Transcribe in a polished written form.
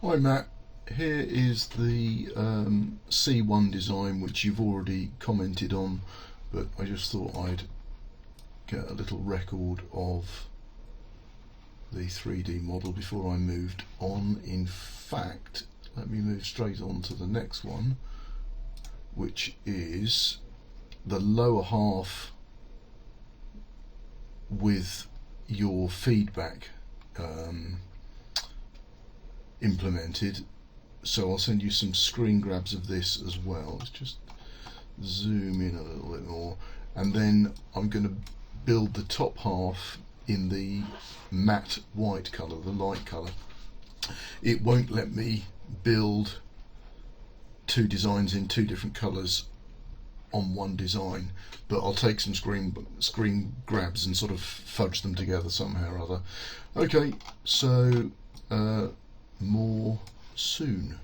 Hi Matt, here is the C1 design which you've already commented on, but I just thought I'd get a little record of the 3D model before I moved on. In fact, let me move straight on to the next one, which is the lower half with your feedback implemented. So I'll send you some screen grabs of this as well. Let's just zoom in a little bit more, and then I'm going to build the top half in the matte white colour, the light colour. It won't let me build two designs in two different colours on one design, but I'll take some screen grabs and sort of fudge them together somehow or other. Okay, so more soon.